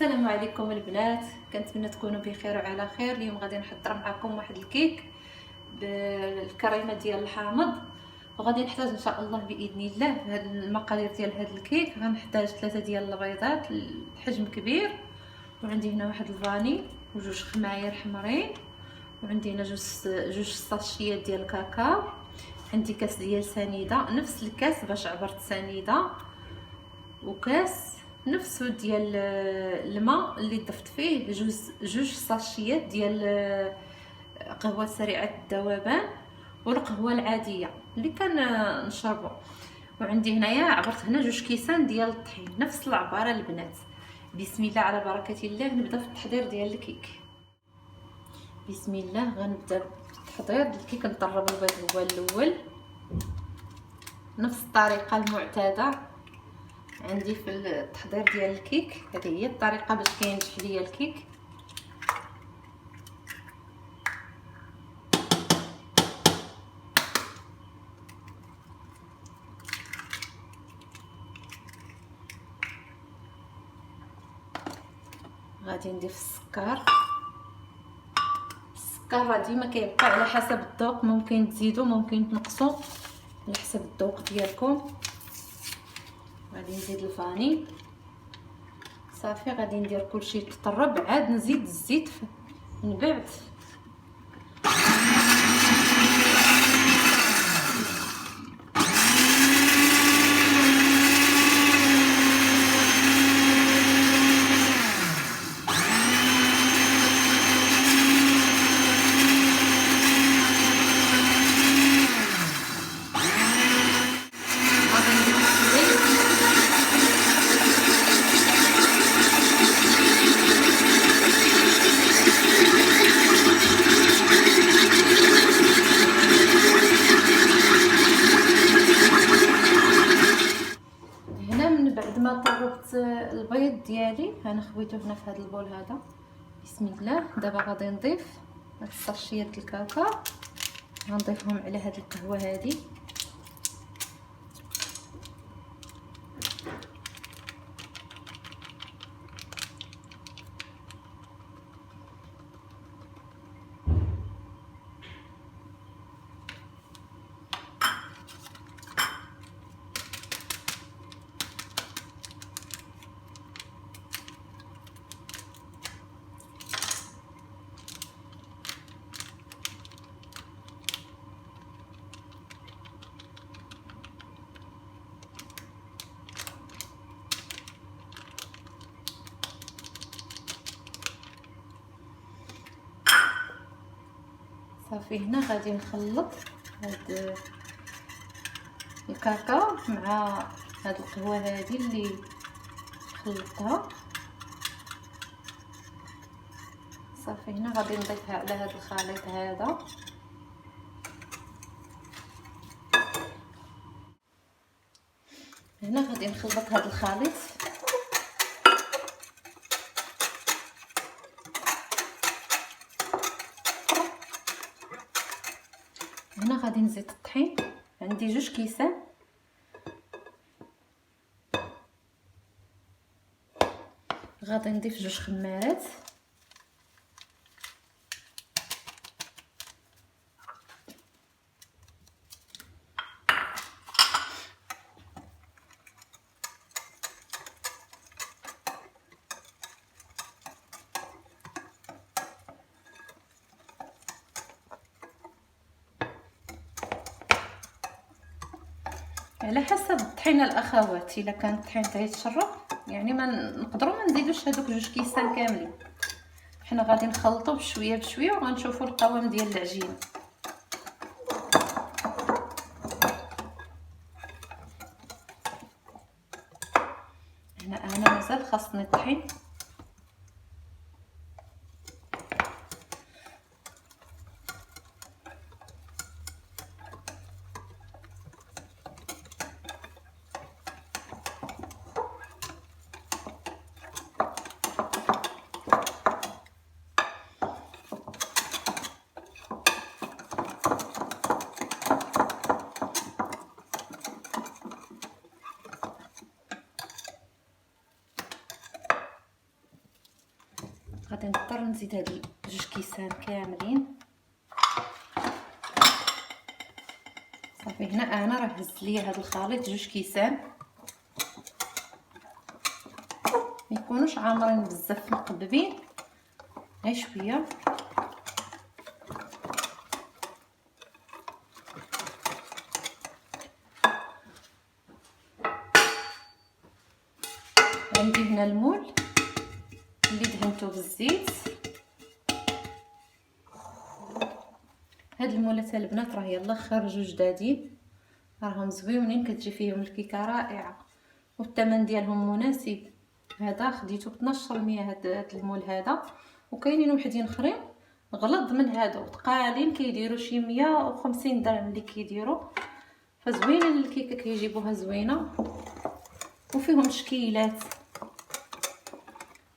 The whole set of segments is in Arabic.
السلام عليكم البنات، كنتمنى تكونوا بخير وعلى خير. اليوم غادي نحضر معكم واحد الكيك بالكريمه ديال الحامض، وغادي نحتاج ان شاء الله باذن الله في هذه المقادير ديال هذا الكيك. غنحتاج 3 ديال البيضات الحجم كبير، وعندي هنا واحد الفاني وجوج خماير حمرين، وعندي هنا جوج ساشيات ديال الكاكاو، عندي كاس ديال سنيده نفس الكاس باش عبرت سنيده، وكاس نفسه ديال الماء اللي ضفت فيه جوج ساشيات ديال قهوه سريعه الذوبان والقهوه العاديه اللي كنشربو. وعندي هنايا عبرت هنا جوج كيسان ديال الطحين نفس العباره البنات. بسم الله على بركه الله، نبدا في التحضير ديال الكيك. بسم الله، غنبدا بالتحضير الكيك. نطرب البيض هو الاول نفس الطريقه المعتاده عندي في التحضير ديال الكيك. هذه هي الطريقه باش كينجح ليا الكيك. غادي نضيف السكر راه ديما كيبقى على حسب الذوق، ممكن تزيدوا ممكن تنقصوا على حسب الذوق ديالكم. غادي نزيد الفاني صافي. غادي ندير كلشي يتطرب، عاد نزيد الزيت من بعد. بعد ما طربت البيض ديالي انا خويته هنا في هذا البول هذا. بسم الله، دابا غادي نضيف هاد الساشيات الكاكاو، غنضيفهم على هاد القهوه هذه. صافي، هنا غادي نخلط هاد الكاكاو مع هاد القهوه هذه اللي خلطتها. صافي، هنا غادي نضيفها على هاد الخليط هذا. هنا غادي نخلط هاد الخليط. هنا غادي نزيد الطحين، عندي جوج كيسان. غادي نضيف جوج خمارات. على حسب الطحينه الاخوات، الا كان الطحين تيتشرب يعني ما نقدروا ما نزيدوش هذوك جوج كيسان كاملين. حنا غادي نخلطوا بشويه بشويه وغنشوفوا القوام ديال العجينه. هنا مازال خاصني الطحين. غادي نضطر نزيد هاد 2 كيسان كاملين. صافي هنا انا راه هزت ليا هاد الخليط 2 كيسان، ما يكونوش عامرين بزاف مقببين، غير شويه. عندي هنا المول اللي دهنته بالزيت. هاد المولات البنات راه يلا خرجوا جدادين، راهم زويونين، كتجي فيهم الكيكه رائعه والثمن ديالهم مناسب. هذا خديته ب 12% هاد المول هذا، وكاينين وحدين اخرين غلط من هادو ثقالين كيديروا شي 150 درهم اللي كيديروا. فزوينين الكيكه كيجيبوها زوينه وفيهم تشكيلات.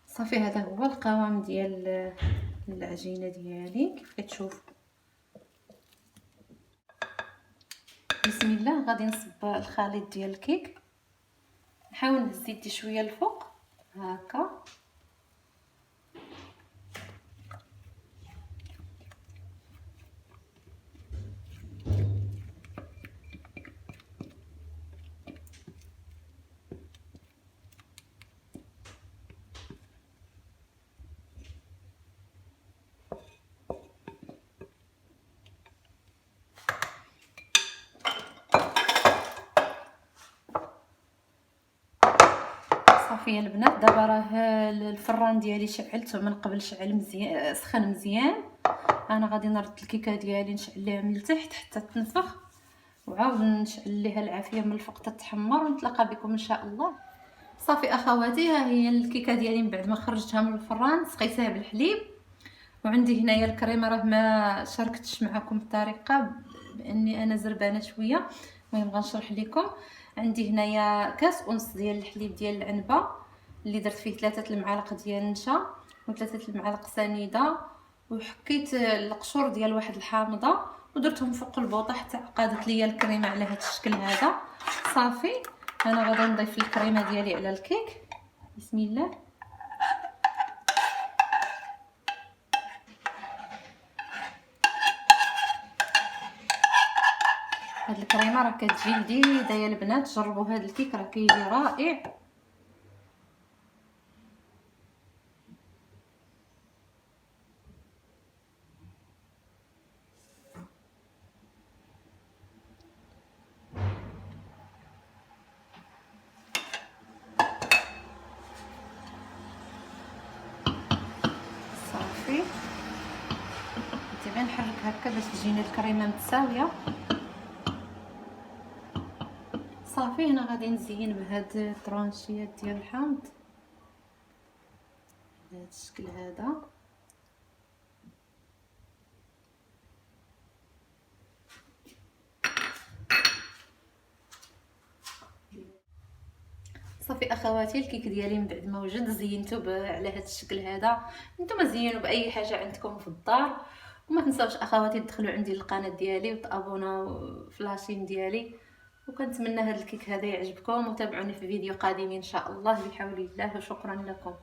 صافي هذا هو القوام ديال العجينه ديالي كيف كتشوفوا. بسم الله. غادي نصب الخليط ديال الكيك، نحاول نهز يدي شويه الفوق هكا. صافي البنات، دابا راه الفران ديالي شعلته من قبل، شعل مزيان سخن مزيان. انا غادي نرد الكيكه ديالي نشعل ليها من التحت حتى تنفخ، وعاود نشعل ليها العافيه من الفوق حتى تحمر، ونتلاقى بكم ان شاء الله. صافي اخواتي، ها هي الكيكه ديالي من بعد ما خرجتها من الفران، سقيتها بالحليب. وعندي هنايا الكريمه، راه ما شاركتش معكم الطريقه باني انا زربانه شويه، المهم غنشرح لكم. عندي هنايا كاس ونص ديال الحليب ديال العنبه اللي درت فيه 3 المعالق ديال النشا و3 المعالق سنيده، وحكيت القشور ديال واحد الحامضه ودرتهم فوق البوطه حتى عقدت ليا الكريمه على هذا الشكل هذا. صافي انا غادي نضيف الكريمه ديالي على الكيك. بسم الله. هاد الكريمه راه كتجي لذيذه يا البنات، جربوا هاد الكيك راه كيجي رائع. صافي دابا نحرك هكا باش تجيني الكريمه متساويه. صافي هنا غادي نزين بهاد الطرونشيات ديال الحامض بهذا الشكل هذا. صافي اخواتي، الكيك ديالي من بعد ما وجد زينته على هذا الشكل هذا. نتوما زينوا باي حاجه عندكم في الدار. وما تنساوش اخواتي تدخلوا عندي القناه ديالي وتابوناو في لاشين ديالي. وكنتمنى هذا الكيك هذا يعجبكم، وتابعوني في فيديو قادم ان شاء الله بحول الله، وشكرا لكم.